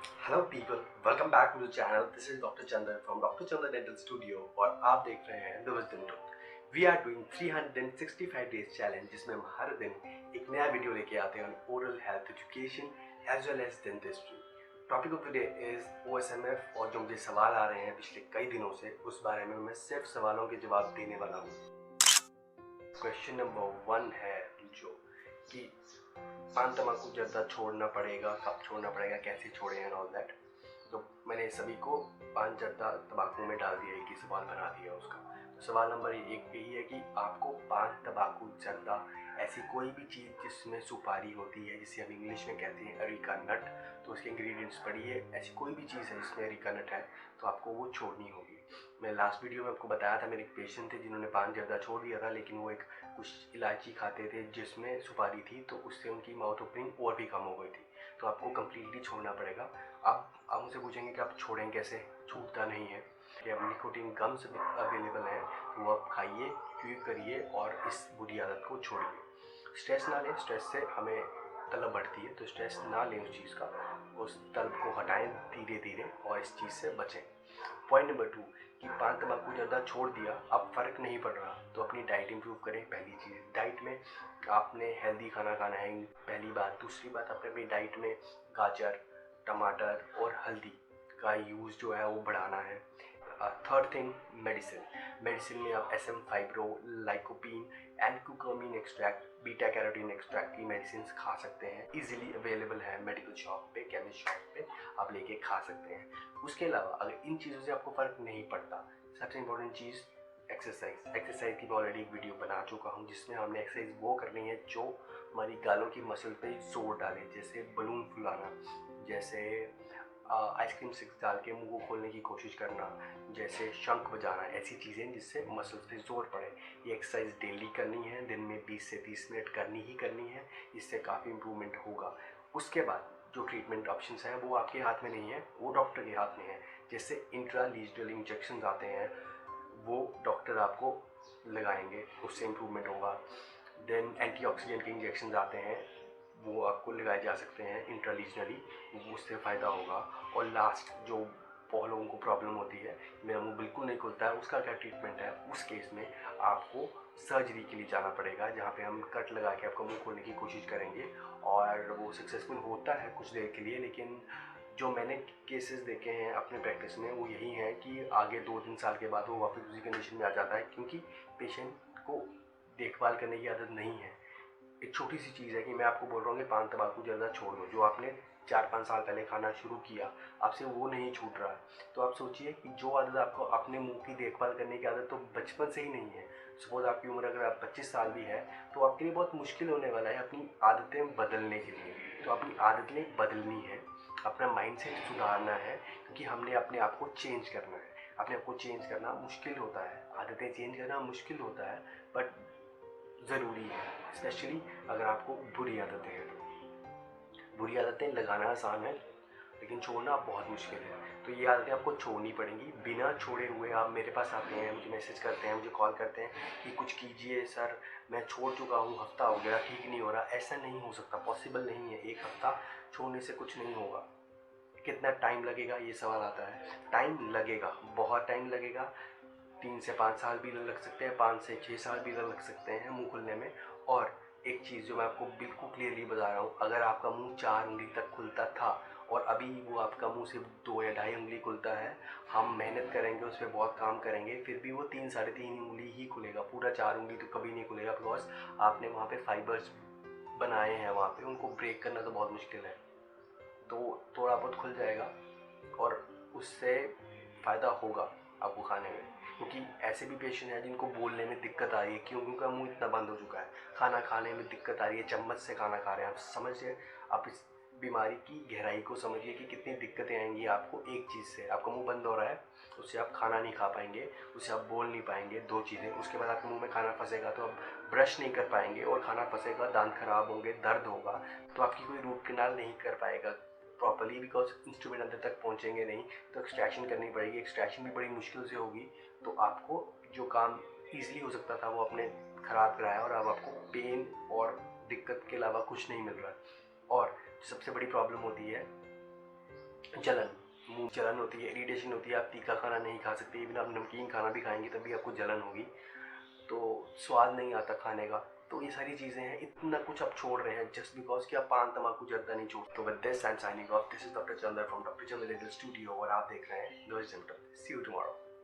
Hello people, welcome back to the channel. This is doctor Chandan from doctor Chandan dental studio और आप देख रहे हैं the wisdom tooth. We are doing 365 days challenge, जिसमें हम हर दिन एक नया वीडियो लेके आते हैं on oral health education as well as dentistry. Topic of the day is OSMF, और जो मुझे सवाल आ रहे हैं पिछले कई दिनों से, उस बारे में मैं सिर्फ सवालों के जवाब देने वाला हूँ। क्वेश्चन नंबर 1 है जो कि पान तम्बाकू जर्दा छोड़ना पड़ेगा, कब छोड़ना पड़ेगा, कैसे छोड़ें एंड ऑल दैट। तो मैंने सभी को पान जर्दा तम्बाकू में डाल दिया, एक ही सवाल बना दिया उसका। तो सवाल नंबर 1 पे ही है कि आपको पान तम्बाकू जर्दा ऐसी कोई भी चीज़ जिसमें सुपारी होती है, जिसे हम इंग्लिश में कहते हैं अरीका नट, तो उसके इंग्रेडिएंट्स पढ़िए। ऐसी कोई भी चीज़ है जिसमें अरीका नट है तो आपको वो छोड़नी होगी। मैं लास्ट वीडियो में आपको बताया था, मेरे एक पेशेंट थे जिन्होंने पान जर्दा छोड़ दिया था, लेकिन वो एक कुछ इलायची खाते थे जिसमें सुपारी थी, तो उससे उनकी माउथ ओपनिंग और भी कम हो गई थी। तो आपको कम्प्लीटली छोड़ना पड़ेगा। अब आप मुझसे पूछेंगे कि आप छोड़ें कैसे, छूटता नहीं है। कि अब निकोटीन गम्स अवेलेबल हैं, तो वो आप खाइए, च्यू करिए और इस बुरी आदत को छोड़िए। स्ट्रेस ना लें, स्ट्रेस से हमें तलब बढ़ती है, तो स्ट्रेस ना लें उस चीज़ का, उस तलब को हटाएं धीरे धीरे और इस चीज़ से बचें। पॉइंट नंबर 2 कि पान तम्बाकू ज़्यादा छोड़ दिया, अब फ़र्क नहीं पड़ रहा, तो अपनी डाइट इंप्रूव करें। पहली चीज़, डाइट में आपने हेल्दी खाना खाना है, पहली बात। दूसरी बात, आपने अपनी डाइट में गाजर, टमाटर और हल्दी का यूज़ जो है वो बढ़ाना है। Third thing, medicine. मेडिसिन में आप SM fibro, lycopene and curcumin extract, beta carotene extract की मेडिसिन खा सकते हैं। इजीली अवेलेबल है मेडिकल शॉप पे, केमिस्ट शॉप पे, आप लेके खा सकते हैं। उसके अलावा अगर इन चीज़ों से आपको फ़र्क नहीं पड़ता, सबसे इम्पोर्टेंट चीज़ एक्सरसाइज। एक्सरसाइज की मैं ऑलरेडी एक वीडियो बना चुका हूँ, जिसमें हमने एक्सरसाइज वो करनी है जो हमारी गालों की मसल पे जोर डाले, जैसे बलून फुलाना, जैसे आइसक्रीम स्टिक्स डाल के मुंह को खोलने की कोशिश करना, जैसे शंख बजाना। ऐसी चीज़ें जिससे मसल्स पे जोर पड़े, ये एक्सरसाइज डेली करनी है, दिन में 20 से 30 मिनट करनी ही करनी है। इससे काफ़ी इम्प्रूवमेंट होगा। उसके बाद जो ट्रीटमेंट ऑप्शंस हैं वो आपके हाथ में नहीं है, वो डॉक्टर के हाथ में है। जैसे इंट्रालीजरल इंजेक्शन आते हैं, वो डॉक्टर आपको लगाएंगे, उससे इम्प्रूवमेंट होगा। देन एंटीऑक्सीडेंट के इंजेक्शन आते हैं, वो आपको लगाए जा सकते हैं इंट्रालीजनली, उससे फ़ायदा होगा। और लास्ट, जो बहुत लोगों को प्रॉब्लम होती है, मेरा मुंह बिल्कुल नहीं खुलता है, उसका क्या ट्रीटमेंट है, उस केस में आपको सर्जरी के लिए जाना पड़ेगा, जहाँ पे हम कट लगा के आपका मुंह खोलने की कोशिश करेंगे। और वो सक्सेसफुल होता है कुछ देर के लिए, लेकिन जो मैंने केसेस देखे हैं अपने प्रैक्टिस में, वो यही है कि आगे 2-3 साल के बाद वो वापस उसी कंडीशन में आ जाता है, क्योंकि पेशेंट को देखभाल करने की आदत नहीं है। एक छोटी सी चीज़ है कि मैं आपको बोल रहा हूँ कि पान तम्बाकू ज़्यादा छोड़ दो, जो आपने 4-5 साल पहले खाना शुरू किया, आपसे वो नहीं छूट रहा है। तो आप सोचिए कि जो आदत आपको अपने मुंह की देखभाल करने की आदत तो बचपन से ही नहीं है, सपोज आपकी उम्र अगर आप 25 साल भी है, तो आपके लिए बहुत मुश्किल होने वाला है अपनी आदतें बदलने के लिए। तो अपनी आदतें बदलनी है, अपना माइंडसेट सुधारना है, क्योंकि हमने अपने आप को चेंज करना है। अपने आप को चेंज करना मुश्किल होता है, आदतें चेंज करना मुश्किल होता है, बट ज़रूरी है, स्पेशली अगर आपको बुरी आदतें हैं। तो बुरी आदतें लगाना आसान है, लेकिन छोड़ना बहुत मुश्किल है। तो ये आदतें आपको छोड़नी पड़ेंगी। बिना छोड़े हुए आप मेरे पास आते हैं, मुझे मैसेज करते हैं, मुझे कॉल करते हैं कि कुछ कीजिए सर, मैं छोड़ चुका हूँ, हफ्ता हो गया, ठीक नहीं हो रहा। ऐसा नहीं हो सकता, पॉसिबल नहीं है। एक हफ्ता छोड़ने से कुछ नहीं होगा। कितना टाइम लगेगा, ये सवाल आता है। टाइम लगेगा, बहुत टाइम लगेगा। 3 से 5 साल भी लग सकते हैं, 5 से 6 साल भी लग सकते हैं मुंह खुलने में। और एक चीज़ जो मैं आपको बिल्कुल क्लियरली बता रहा हूँ, अगर आपका मुंह 4 उंगली तक खुलता था और अभी वो आपका मुंह सिर्फ 2 या ढाई उंगली खुलता है, हम मेहनत करेंगे, उस पर बहुत काम करेंगे, फिर भी वो 3 साढ़े 3 उंगली ही खुलेगा। पूरा 4 उंगली तो कभी नहीं खुलेगा, बिकॉज आपने वहाँ पे फाइबर्स बनाए हैं, वहाँ पे उनको ब्रेक करना तो बहुत मुश्किल है। तो थोड़ा बहुत खुल जाएगा और उससे फ़ायदा होगा आपको खाने में। क्योंकि ऐसे भी पेशेंट हैं जिनको बोलने में दिक्कत आ रही है, क्यों? क्योंकि मुंह इतना बंद हो चुका है, खाना खाने में दिक्कत आ रही है, चम्मच से खाना खा रहे हैं। आप समझिए, आप इस बीमारी की गहराई को समझिए कि कितनी दिक्कतें आएंगी आपको एक चीज़ से। आपका मुंह बंद हो रहा है, उससे आप खाना नहीं खा पाएंगे, उससे आप बोल नहीं पाएंगे, 2 चीज़ें। उसके बाद आपके मुंह में खाना फंसेगा तो आप ब्रश नहीं कर पाएंगे, और खाना फंसेगा, दांत खराब होंगे, दर्द होगा, तो आपकी कोई रूट कैनाल नहीं कर पाएगा प्रॉपर्ली, बिकॉज इंस्ट्रूमेंट अंदर तक पहुंचेंगे नहीं। तो एक्सट्रैक्शन करनी पड़ेगी, एक्सट्रैक्शन भी बड़ी मुश्किल से होगी। तो आपको जो काम ईजिली हो सकता था वो आपने ख़राब कराया, और अब आपको पेन और दिक्कत के अलावा कुछ नहीं मिल रहा है। और सबसे बड़ी प्रॉब्लम होती है जलन, मुंह जलन होती है, इरिटेशन होती है, आप तीखा खाना नहीं खा सकते, इवन आप नमकीन खाना भी खाएंगे तब भी आपको जलन होगी, तो स्वाद नहीं आता खाने का। तो ये सारी चीज़ें हैं, इतना कुछ आप छोड़ रहे हैं जस्ट बिकॉज कि आप पान तम्बाकू जर्दा नहीं छोड़ते। तो with this I am signing off, this is doctor Chandar from doctor Chandar dental studio और आप देख रहे हैं the wisdom talk. See you tomorrow.